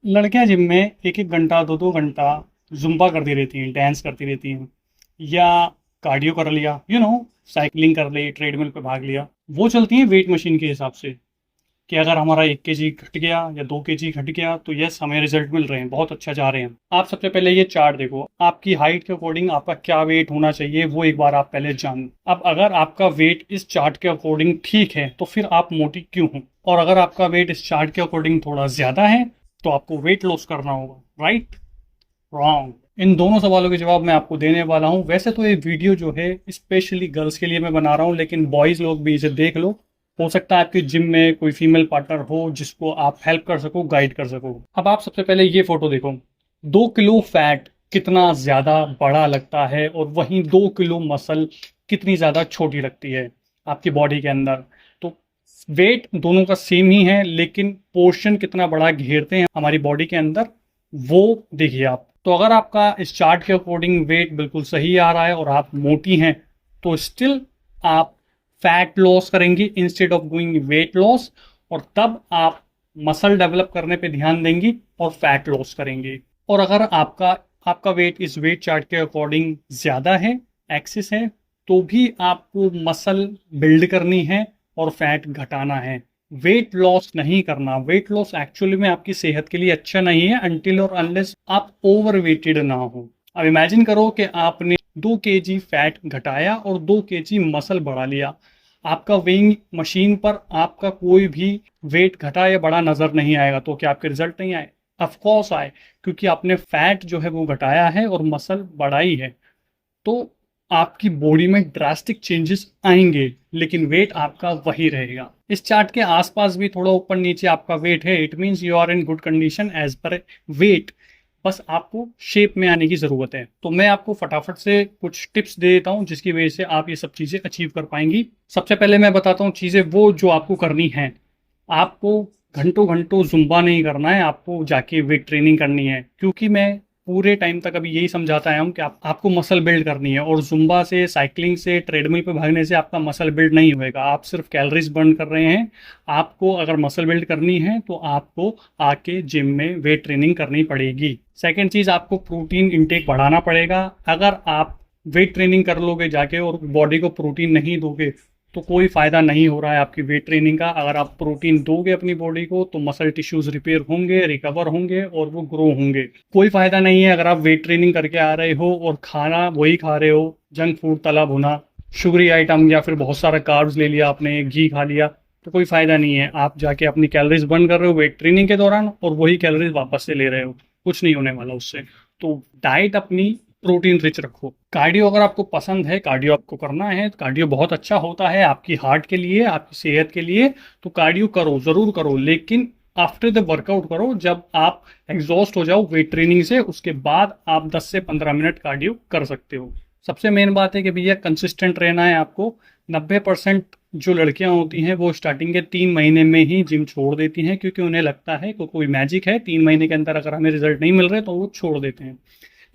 लड़कियां जिम में एक एक घंटा दो दो घंटा जुम्बा करती रहती हैं, डांस करती रहती हैं, या कार्डियो कर लिया, साइकिलिंग कर ली, ट्रेडमिल पे भाग लिया। वो चलती हैं वेट मशीन के हिसाब से कि अगर हमारा 1 kg घट गया या 2 kg घट गया तो यस, हमें रिजल्ट मिल रहे हैं, बहुत अच्छा जा रहे हैं। आप सबसे पहले ये चार्ट देखो, आपकी हाइट के अकॉर्डिंग आपका क्या वेट होना चाहिए, वो एक बार आप पहले जान। अब अगर आपका वेट इस चार्ट के अकॉर्डिंग ठीक है तो फिर आप मोटी क्यों हो? और अगर आपका वेट इस चार्ट के अकॉर्डिंग थोड़ा ज्यादा है तो आपको वेट लॉस करना होगा, राइट? रॉन्ग। इन दोनों सवालों के जवाब मैं आपको देने वाला हूँ। वैसे तो ये वीडियो जो है स्पेशली गर्ल्स के लिए मैं बना रहा हूँ, लेकिन बॉयज लोग भी इसे देख लो। हो सकता है आपकी जिम में कोई फीमेल पार्टनर हो जिसको आप हेल्प कर सको, गाइड कर सको। अब आप सबसे पहले ये फोटो देखो। 2 किलो फैट कितना ज्यादा बड़ा लगता है, और वहीं 2 किलो मसल कितनी ज्यादा छोटी लगती है आपकी बॉडी के अंदर। तो वेट दोनों का सेम ही है, लेकिन पोर्शन कितना बड़ा घेरते हैं हमारी बॉडी के अंदर, वो देखिए आप। तो अगर आपका इस चार्ट के अकॉर्डिंग वेट बिल्कुल सही आ रहा है और आप मोटी हैं, तो स्टिल आप फैट लॉस करेंगी instead of going weight loss, और तब आप मसल डेवलप करने पे ध्यान देंगी और फैट लॉस करेंगी। और अगर आपका आपका वेट इस वेट चार्ट के अकॉर्डिंग ज्यादा है, एक्सिस है, तो भी आपको मसल बिल्ड करनी है और फैट घटाना है। वेट लॉस नहीं करना। वेट लॉस एक्चुअली में आपकी सेहत के लिए अच्छा नहीं है अनटिल और अनलेस आप ओवर वेटेड ना हो। अब इमेजिन करो कि आपने 2 kg फैट घटाया और 2 kg मसल बढ़ा लिया। आपका वेइंग मशीन पर आपका कोई भी वेट घटा या बढ़ा नजर नहीं आएगा, तो क्या आपके रिजल्ट नहीं आए? ऑफ कोर्स आए, क्योंकि आपने फैट जो है वो घटाया है और मसल बढ़ाई है। तो आपकी बॉडी में ड्रास्टिक चेंजेस आएंगे, लेकिन वेट आपका वही रहेगा। इस चार्ट के आसपास भी थोड़ा ऊपर नीचे आपका वेट है, it means you are in good condition as per weight. बस आपको शेप में आने की जरूरत है। तो मैं आपको फटाफट से कुछ टिप्स दे देता हूं जिसकी वजह से आप ये सब चीजें अचीव कर पाएंगी। सबसे पहले मैं बताता हूँ चीजें वो जो आपको करनी है। आपको घंटों घंटों जुम्बा नहीं करना है, आपको जाके वेट ट्रेनिंग करनी है। क्योंकि मैं पूरे टाइम तक अभी यही समझाता आया हूँ कि आपको मसल बिल्ड करनी है, और जुम्बा से, साइकिलिंग से, ट्रेडमिल पे भागने से आपका मसल बिल्ड नहीं होएगा, आप सिर्फ कैलोरीज बर्न कर रहे हैं। आपको अगर मसल बिल्ड करनी है तो आपको आके जिम में वेट ट्रेनिंग करनी पड़ेगी। सेकेंड चीज, आपको प्रोटीन इंटेक बढ़ाना पड़ेगा। अगर आप वेट ट्रेनिंग कर लोगे जाके और बॉडी को प्रोटीन नहीं दोगे तो कोई फायदा नहीं हो रहा है आपकी वेट ट्रेनिंग का। अगर आप प्रोटीन दोगे अपनी बॉडी को तो मसल टिश्यूज रिपेयर होंगे, रिकवर होंगे और वो ग्रो होंगे। कोई फायदा नहीं है अगर आप वेट ट्रेनिंग करके आ रहे हो और खाना वही खा रहे हो, जंक फूड, तला भुना, शुगरी आइटम, या फिर बहुत सारा कार्ब्स ले लिया आपने, घी खा लिया, तो कोई फायदा नहीं है। आप जाके अपनी कैलोरीज बर्न कर रहे हो वेट ट्रेनिंग के दौरान और वही कैलोरीज वापस से ले रहे हो, कुछ नहीं होने वाला उससे। तो डाइट अपनी प्रोटीन रिच रखो। कार्डियो अगर आपको पसंद है, कार्डियो आपको करना है, तो कार्डियो बहुत अच्छा होता है आपकी हार्ट के लिए, आपकी सेहत के लिए। तो कार्डियो करो, जरूर करो, लेकिन आफ्टर द वर्कआउट करो। जब आप एग्जॉस्ट हो जाओ वेट ट्रेनिंग से, उसके बाद आप 10 से 15 मिनट कार्डियो कर सकते हो। सबसे मेन बात है कि भैया कंसिस्टेंट रहना है आपको। 90% जो लड़कियां होती हैं वो स्टार्टिंग के 3 महीने में ही जिम छोड़ देती हैं, क्योंकि उन्हें लगता है कि कोई मैजिक है, 3 महीने के अंदर अगर हमें रिजल्ट नहीं मिल रहे तो वो छोड़ देते हैं।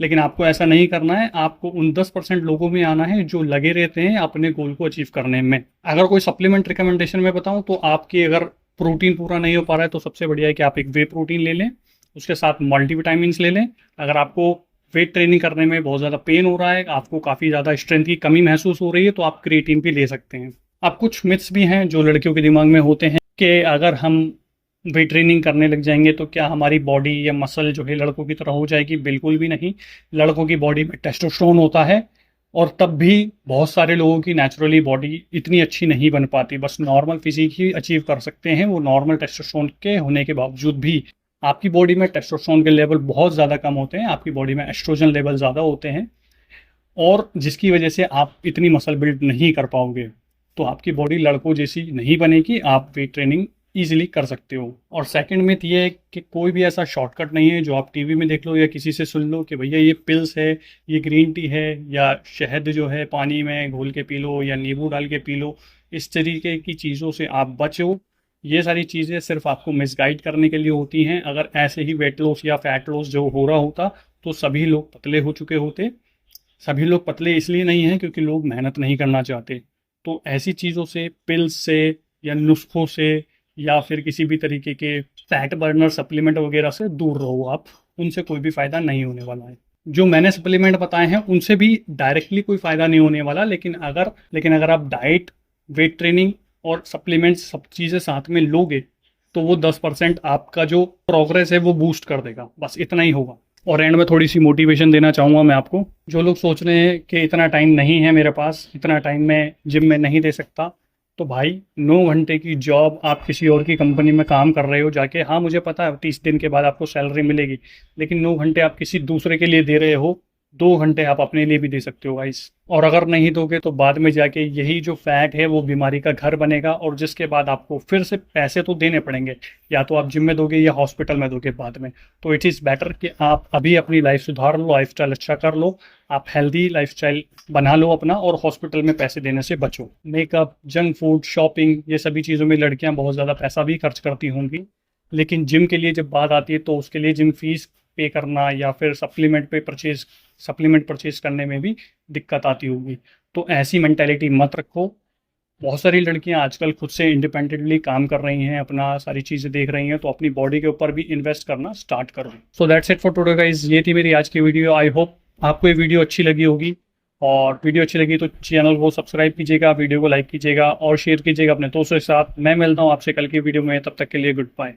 लेकिन आपको ऐसा नहीं करना है। आपको उन 10% लोगों में आना है जो लगे रहते हैं अपने गोल को अचीव करने में। अगर कोई सप्लीमेंट रिकमेंडेशन में बताऊं तो आपकी अगर प्रोटीन पूरा नहीं हो पा रहा है तो सबसे बढ़िया है कि आप एक वे प्रोटीन ले लें, उसके साथ मल्टीविटामिन ले लें। अगर आपको वेट ट्रेनिंग करने में बहुत ज़्यादा पेन हो रहा है, आपको काफ़ी ज़्यादा स्ट्रेंथ की कमी महसूस हो रही है, तो आप क्रिएटिन भी ले सकते हैं। अब कुछ मिथ्स भी हैं जो लड़कियों के दिमाग में होते हैं कि अगर हम वेट ट्रेनिंग करने लग जाएंगे तो क्या हमारी बॉडी या मसल जो है लड़कों की तरह हो जाएगी? बिल्कुल भी नहीं। लड़कों की बॉडी में टेस्टोस्टेरोन होता है, और तब भी बहुत सारे लोगों की नेचुरली बॉडी इतनी अच्छी नहीं बन पाती, बस नॉर्मल फिजिक ही अचीव कर सकते हैं वो, नॉर्मल टेस्टोस्टेरोन के होने के बावजूद भी। आपकी बॉडी में टेस्टोस्टेरोन के लेवल बहुत ज़्यादा कम होते हैं, आपकी बॉडी में एस्ट्रोजन लेवल ज़्यादा होते हैं, और जिसकी वजह से आप इतनी मसल बिल्ड नहीं कर पाओगे। तो आपकी बॉडी लड़कों जैसी नहीं बनेगी, आप वेट ट्रेनिंग ईजिली कर सकते हो। और सेकंड मिथ ये है कि कोई भी ऐसा शॉर्टकट नहीं है जो आप टीवी में देख लो या किसी से सुन लो कि भैया ये पिल्स है, ये ग्रीन टी है, या शहद जो है पानी में घोल के पी लो या नींबू डाल के पी लो। इस तरीके की चीज़ों से आप बचो। ये सारी चीज़ें सिर्फ आपको मिसगाइड करने के लिए होती हैं। अगर ऐसे ही वेट लॉस या फैट लॉस जो हो रहा होता तो सभी लोग पतले हो चुके होते। सभी लोग पतले इसलिए नहीं हैं क्योंकि लोग मेहनत नहीं करना चाहते। तो ऐसी चीज़ों से, पिल्स से या नुस्खों से या फिर किसी भी तरीके के फैट बर्नर सप्लीमेंट वगैरह से दूर रहो आप, उनसे कोई भी फ़ायदा नहीं होने वाला है। जो मैंने सप्लीमेंट बताए हैं उनसे भी डायरेक्टली कोई फ़ायदा नहीं होने वाला, लेकिन अगर आप डाइट, वेट ट्रेनिंग और सप्लीमेंट्स सब चीज़ें साथ में लोगे तो वो 10% आपका जो प्रोग्रेस है वो बूस्ट कर देगा, बस इतना ही होगा। और एंड में थोड़ी सी मोटिवेशन देना चाहूँगा मैं आपको, जो लोग सोच रहे हैं कि इतना टाइम नहीं है मेरे पास, इतना टाइम मैं जिम में नहीं दे सकता, तो भाई 9 घंटे की जॉब आप किसी और की कंपनी में काम कर रहे हो जाके, हाँ मुझे पता है 30 दिन के बाद आपको सैलरी मिलेगी, लेकिन 9 घंटे आप किसी दूसरे के लिए दे रहे हो, 2 घंटे आप अपने लिए भी दे सकते हो गाइस। और अगर नहीं दोगे तो बाद में जाके यही जो फैट है वो बीमारी का घर बनेगा, और जिसके बाद आपको फिर से पैसे तो देने पड़ेंगे, या तो आप जिम में दोगे या हॉस्पिटल में दोगे बाद में। तो इट इज़ बेटर कि आप अभी अपनी लाइफ सुधार लो, लाइफ स्टाइल अच्छा कर लो, आप हेल्दी लाइफ स्टाइल बना लो अपना, और हॉस्पिटल में पैसे देने से बचो। मेकअप, जंक फूड, शॉपिंग, ये सभी चीज़ों में लड़कियां बहुत ज़्यादा पैसा भी खर्च करती होंगी, लेकिन जिम के लिए जब बात आती है तो उसके लिए जिम फीस पे करना या फिर सप्लीमेंट परचेज करने में भी दिक्कत आती होगी। तो ऐसी मेंटेलिटी मत रखो। बहुत सारी लड़कियां आजकल खुद से इंडिपेंडेंटली काम कर रही हैं, अपना सारी चीज़ें देख रही हैं, तो अपनी बॉडी के ऊपर भी इन्वेस्ट करना स्टार्ट करो। So that's it for today guys, ये थी मेरी आज की वीडियो। आई होप आपको ये वीडियो अच्छी लगी होगी, और वीडियो अच्छी लगी तो चैनल को सब्सक्राइब कीजिएगा, वीडियो को लाइक कीजिएगा और शेयर कीजिएगा अपने दोस्तों के साथ। मैं मिलता हूँ आपसे कल की वीडियो में, तब तक के लिए गुड बाय।